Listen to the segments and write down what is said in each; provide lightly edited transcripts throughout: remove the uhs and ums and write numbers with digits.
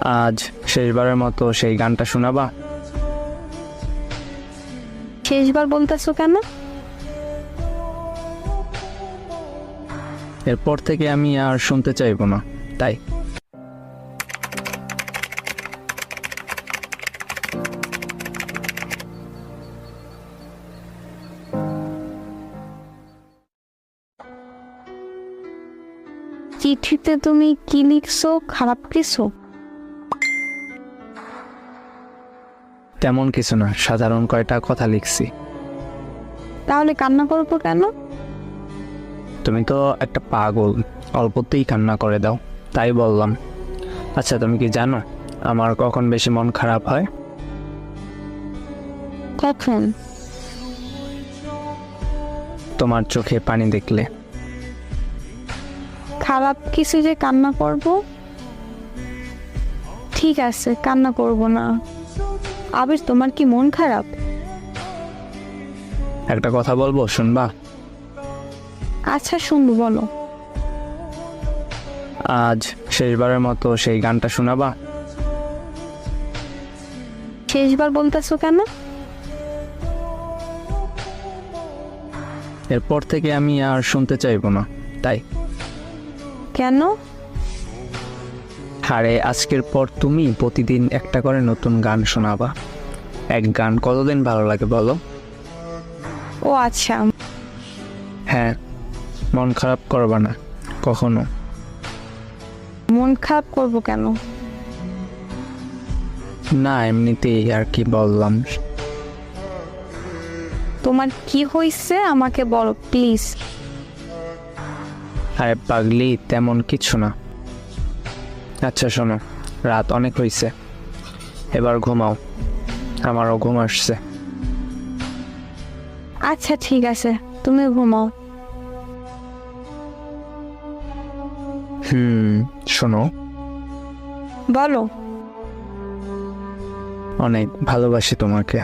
আজ শেষবারের মতো সেই গানটা শোনাবা? শেষবার বলতেছো কেন? এরপর থেকে আমি আর শুনতে চাইবো না, তাই। চিঠিতে তুমি কি লিখছো? খারাপ কিছু? তেমন কিছু না, সাধারণ কয়টা কথা লিখছি। তাহলে কান্না করবো কেন? তুমি তো একটা পাগল, অল্পতেই কান্না করে দাও, তাই বললাম। আচ্ছা, তুমি কি জানো আমার কখন বেশি মন খারাপ হয়? কখন? তোমার চোখে পানি দেখলে। খারাপ কিছু যে কান্না করব? ঠিক আছে, কান্না করব না। আবির, তোমার কি মন খারাপ? একটা কথা বলবো, শুনবা? আচ্ছা, শুনবো, বলো। আজ শেষবারের মতো সেই গানটা শোনাবা? শেষবার বলতেছো কেন? এরপর থেকে আমি আর শুনতে চাইবো না, তাই। কেন? আরে আজকের পর তুমি প্রতিদিন একটা করে নতুন গান শোনাবা। এক গান কতদিন ভালো লাগে বলো? ও আচ্ছা। হ্যাঁ, মন খারাপ করবা না কখনো। মন খারাপ করব কেন? না, এমনিতেই আর কি বললাম। তোমার কি হয়েছে আমাকে বলো প্লিজ। আরে পাগলি, তেমন কিছু না। আচ্ছা শোনো, রাত অনেক হয়েছে, এবার ঘুমাও, আমারও ঘুম আসছে। আচ্ছা ঠিক আছে, তুমি ঘুমাও। শোনো, বলো। অনেক ভালোবাসি তোমাকে।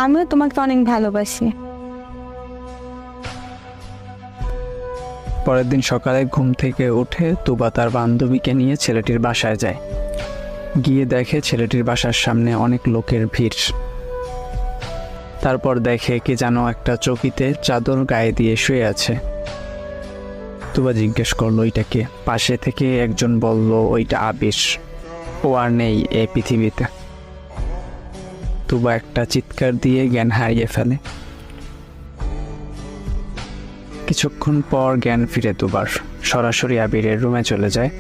আমিও তোমাকে অনেক ভালোবাসি। পরের দিন সকালে ঘুম থেকে উঠে তুবা তার বান্ধবীকে নিয়ে ছেলেটির বাসায় যায়। গিয়ে দেখে ছেলেটির বাসার সামনে অনেক লোকের ভিড়। তারপর দেখে কে যেন একটা চৌকিতে চাদর গায়ে দিয়ে শুয়ে আছে। তুবা জিজ্ঞেস করলো ওইটা কে। পাশে থেকে একজন বলল ওইটা আবির, ও আর নেই এই পৃথিবীতে। তুবা একটা চিৎকার দিয়ে জ্ঞান হারিয়ে ফেলে। কিছুক্ষণ পর জ্ঞান ফিরে তুবার, সরাসরি আবিরের রুমে চলে যায়।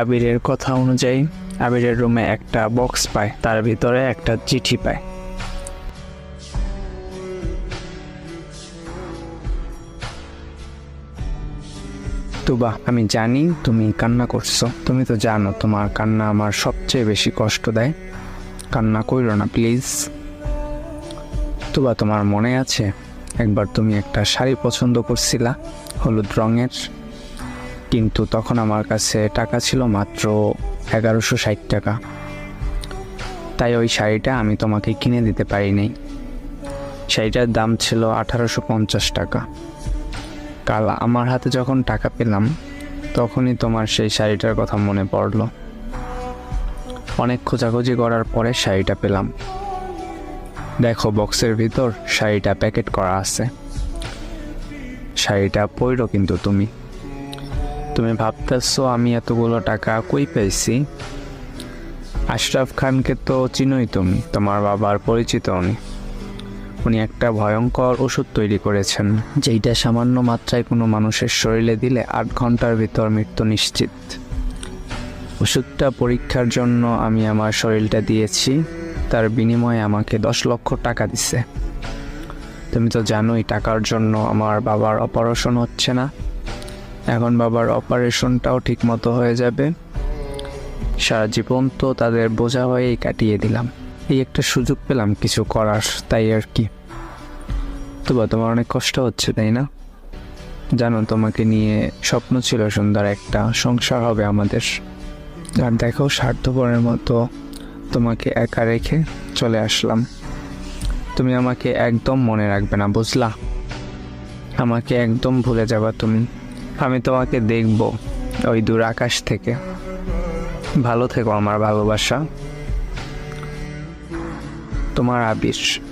আবিরের কথা অনুযায়ী আবিরের রুমে একটা বক্স পায়, তার ভিতরে একটা চিঠি পায়। তুবা, আমি জানি তুমি কান্না করছো। তুমি তো জানো তোমার কান্না আমার সবচেয়ে বেশি কষ্ট দেয়। কান্না কইরো না প্লিজ। তুবা, তোমার মনে আছে একবার তুমি একটা শাড়ি পছন্দ করছিলা হলুদ রঙের, কিন্তু তখন আমার কাছে টাকা ছিল মাত্র 1160 টাকা। তাই ওই শাড়িটা আমি তোমাকে কিনে দিতে পারিনি। শাড়িটার দাম ছিল 1850 টাকা। কাল আমার হাতে যখন টাকা পেলাম তখনই তোমার সেই শাড়িটার কথা মনে পড়লো। অনেক খোঁজাখুঁজি করার পরে শাড়িটা পেলাম। দেখো বক্সের ভিতর শাড়িটা প্যাকেট করা আছে। শাড়িটা পইরো কিন্তু তুমি। তুমি ভাবতেছো আমি এতগুলো টাকা কই পেয়েছি? আশরাফ খানকে তো চিনোই তুমি, তোমার বাবার পরিচিত উনি। উনি একটা ভয়ঙ্কর ওষুধ তৈরি করেছেন, যেইটা সামান্য মাত্রায় কোনো মানুষের শরীরে দিলে 8 ঘন্টার ভিতর মৃত্যু নিশ্চিত। ওষুধটা পরীক্ষার জন্য আমি আমার শরীরটা দিয়েছি, তার বিনিময়ে আমাকে 10 লক্ষ টাকা দিছে। তুমি তো জানোই টাকার জন্য আমার বাবার অপারেশন হচ্ছে না। এখন বাবার অপারেশনটাও ঠিক মতো হয়ে যাবে। সারা জীবন তো তাদের বোঝা হয়েই কাটিয়ে দিলাম। এই একটা সুযোগ পেলাম কিছু করার, তাই আর কি। তবু তোমার অনেক কষ্ট হচ্ছে তাই না? জানো তোমাকে নিয়ে স্বপ্ন ছিল সুন্দর একটা সংসার হবে আমাদের। আর দেখো স্বার্থপরের মতো তোমাকে একা রেখে চলে আসলাম। তুমি আমাকে একদম মনে রাখবে না, বুঝলা? আমাকে একদম ভুলে যাবা তুমি। আমি তোমাকে দেখব ওই দূর আকাশ থেকে। ভালো থেকো আমার ভালোবাসা। তোমার আবির।